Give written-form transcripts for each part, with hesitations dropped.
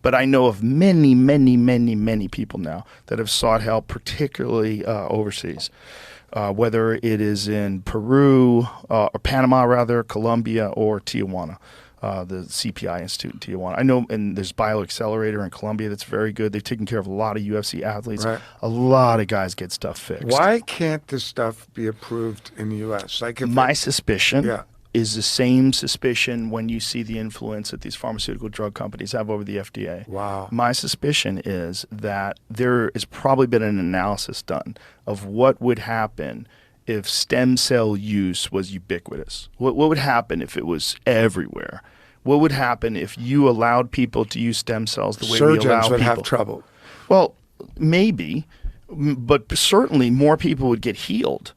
But I know of many, many, many, many people now that have sought help, particularly overseas, whether it is in Peru or Panama, rather, Colombia, or Tijuana, the CPI Institute in Tijuana. I know, and there's BioAccelerator in Colombia that's very good. They've taken care of a lot of UFC athletes. Right. A lot of guys get stuff fixed. Why can't this stuff be approved in the U.S.? Like, if My suspicion yeah. is the same suspicion when you see the influence that these pharmaceutical drug companies have over the FDA. Wow. My suspicion is that there has probably been an analysis done of what would happen if stem cell use was ubiquitous. What would happen if it was everywhere? What would happen if you allowed people to use stem cells the way we allow people? Surgeons would have trouble. Well, maybe, but certainly more people would get healed.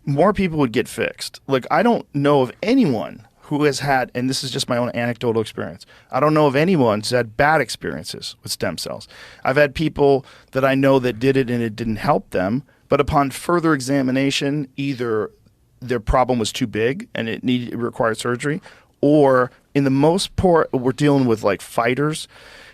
More people would get fixed. Like, I don't know of anyone who has had, and this is just my own anecdotal experience, I don't know of anyone who's had bad experiences with stem cells. I've had people that I know that did it and it didn't help them, but upon further examination, either their problem was too big and it required surgery, or in the most part, we're dealing with like fighters,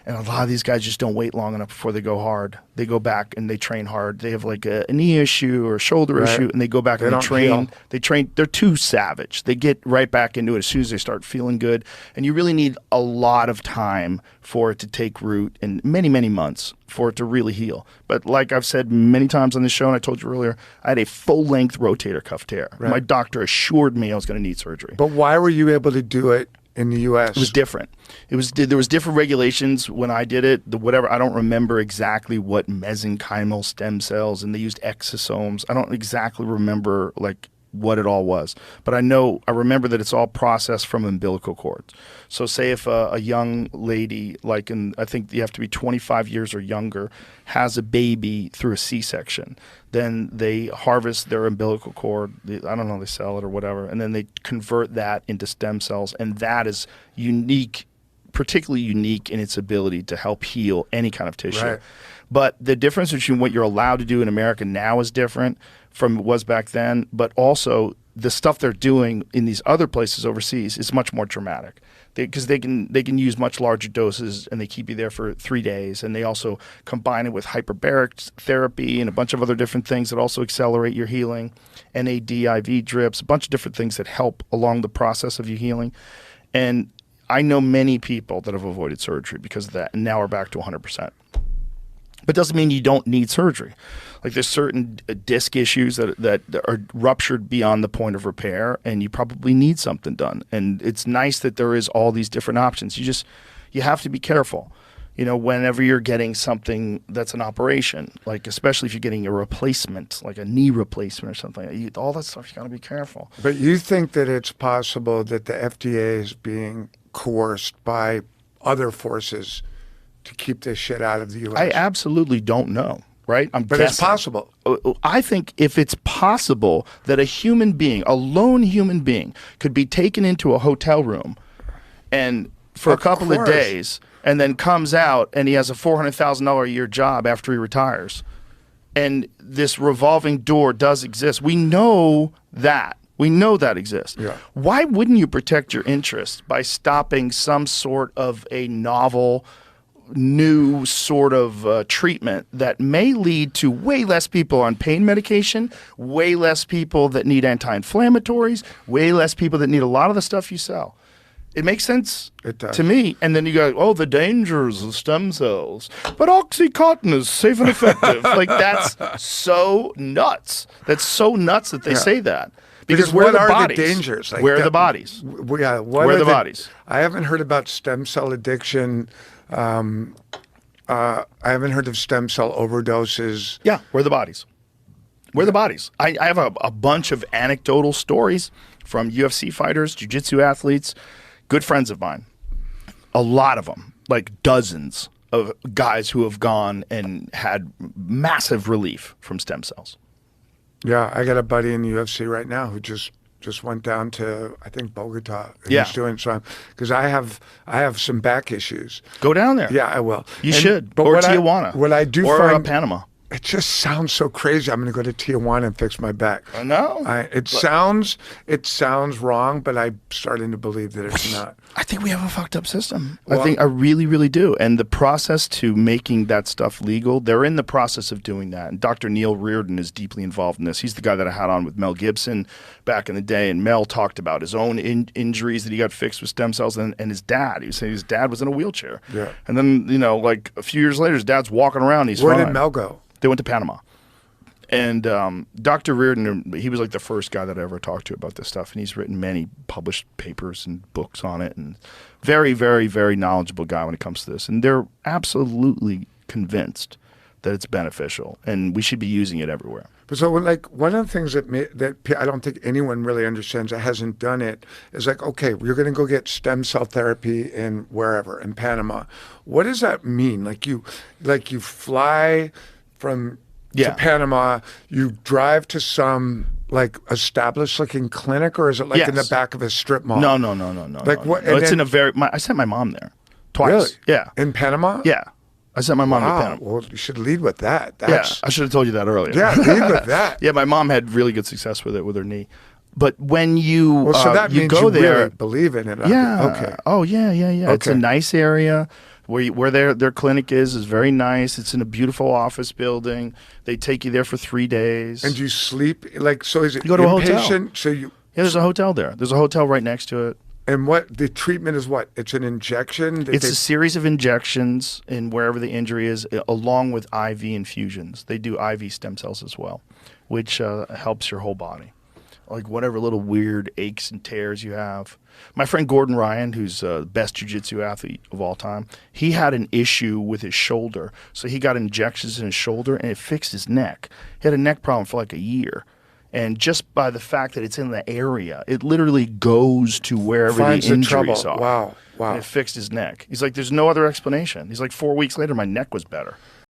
and a lot of these guys just don't wait long enough before they go hard. They go back and they train hard. They have like a knee issue or a shoulder issue, and they go back and they train. Heal. They train. They're too savage. They get right back into it as soon as they start feeling good. And you really need a lot of time for it to take root, and many, many months for it to really heal. But like I've said many times on this show, and I told you earlier, I had a full-length rotator cuff tear. Right. My doctor assured me I was going to need surgery. But why were you able to do it in the U.S.? It was different. There was different regulations when I did it. I don't remember exactly what mesenchymal stem cells, and they used exosomes. I don't exactly remember like what it all was, but I remember that it's all processed from umbilical cords. So say if a young lady, I think you have to be 25 years or younger, has a baby through a C-section, then they harvest their umbilical cord. I don't know, they sell it or whatever, and then they convert that into stem cells, and that is unique, particularly unique in its ability to help heal any kind of tissue. Right. But the difference between what you're allowed to do in America now is different from what was back then, but also the stuff they're doing in these other places overseas is much more dramatic, because they can use much larger doses, and they keep you there for 3 days, and they also combine it with hyperbaric therapy and a bunch of other different things that also accelerate your healing, NAD, IV drips, a bunch of different things that help along the process of you healing. And I know many people that have avoided surgery because of that, and now are back to 100%. But it doesn't mean you don't need surgery. Like, there's certain disc issues that are ruptured beyond the point of repair, and you probably need something done. And it's nice that there is all these different options. You have to be careful, whenever you're getting something that's an operation, like especially if you're getting a replacement, like a knee replacement or something. All that stuff, you got to be careful. But you think that it's possible that the FDA is being coerced by other forces to keep this shit out of the U.S.? I absolutely don't know, right? But guessing. it's possible. I think if it's possible that a human being, a lone human being, could be taken into a hotel room and for a couple of days, and then comes out and he has a $400,000 a year job after he retires, and this revolving door does exist. We know that. We know that exists. Yeah. Why wouldn't you protect your interests by stopping some sort of a novel, new sort of treatment that may lead to way less people on pain medication, way less people that need anti-inflammatories, way less people that need a lot of the stuff you sell? It makes sense to me. And then you go, oh, the dangers of stem cells. But Oxycontin is safe and effective. Like, that's so nuts. That's so nuts that they say that. Because where are the bodies? The dangers? Where are the bodies? Yeah, where are the bodies? I haven't heard about stem cell addiction. I haven't heard of stem cell overdoses. Yeah, where are the bodies? Where are the bodies? I have a bunch of anecdotal stories from UFC fighters, jiu-jitsu athletes, good friends of mine. A lot of them, like dozens of guys who have gone and had massive relief from stem cells. Yeah, I got a buddy in the UFC right now who just went down to, I think, Bogota. And Yeah. he's doing some, because I have some back issues. Go down there. Yeah, I will. You should. But or what Tijuana. What I do or find, Panama. it just sounds so crazy. I'm going to go to Tijuana and fix my back. I know. It sounds wrong, but I'm starting to believe that it's not. I think we have a fucked up system. Well, I really, really do. And the process to making that stuff legal, they're in the process of doing that. And Dr. Neil Reardon is deeply involved in this. He's the guy that I had on with Mel Gibson back in the day. And Mel talked about his own injuries that he got fixed with stem cells and his dad. He was saying his dad was in a wheelchair. Yeah. And then, like a few years later, his dad's walking around. He's Where fine. did Mel go? They went to Panama. And Dr. Reardon, he was like the first guy that I ever talked to about this stuff. And he's written many published papers and books on it. And very, very, very knowledgeable guy when it comes to this. And they're absolutely convinced that it's beneficial. And we should be using it everywhere. But so, one of the things that I don't think anyone really understands that hasn't done it is like, okay, you're going to go get stem cell therapy in wherever, in Panama. What does that mean? Like you fly from to Panama, you drive to some like established looking clinic, or is it like in the back of a strip mall? No. Like what? No, it's in a I sent my mom there twice. Really? Yeah. In Panama? Yeah. I sent my mom to Panama. Well, you should lead with that. Yeah, I should have told you that earlier. Yeah, lead with that. Yeah, my mom had really good success with it with her knee. But when you so that you means go you there, really believe in it. Yeah. Okay. Oh yeah. Okay. It's a nice area where their clinic is very nice. It's in a beautiful office building. They take you there for 3 days. And you sleep so is it you go to a hotel? Inpatient? So you there's a hotel there. There's a hotel right next to it. And what the treatment is? What it's an injection? It's a series of injections in wherever the injury is, along with IV infusions. They do IV stem cells as well, which helps your whole body, like whatever little weird aches and tears you have. My friend Gordon Ryan, who's the best jiu-jitsu athlete of all time, he had an issue with his shoulder, so he got injections in his shoulder, and it fixed his neck. He had a neck problem for like a year. And just by the fact that it's in the area, it literally goes to wherever the injuries are. Wow. And it fixed his neck. He's like, there's no other explanation. He's like, 4 weeks later, my neck was better.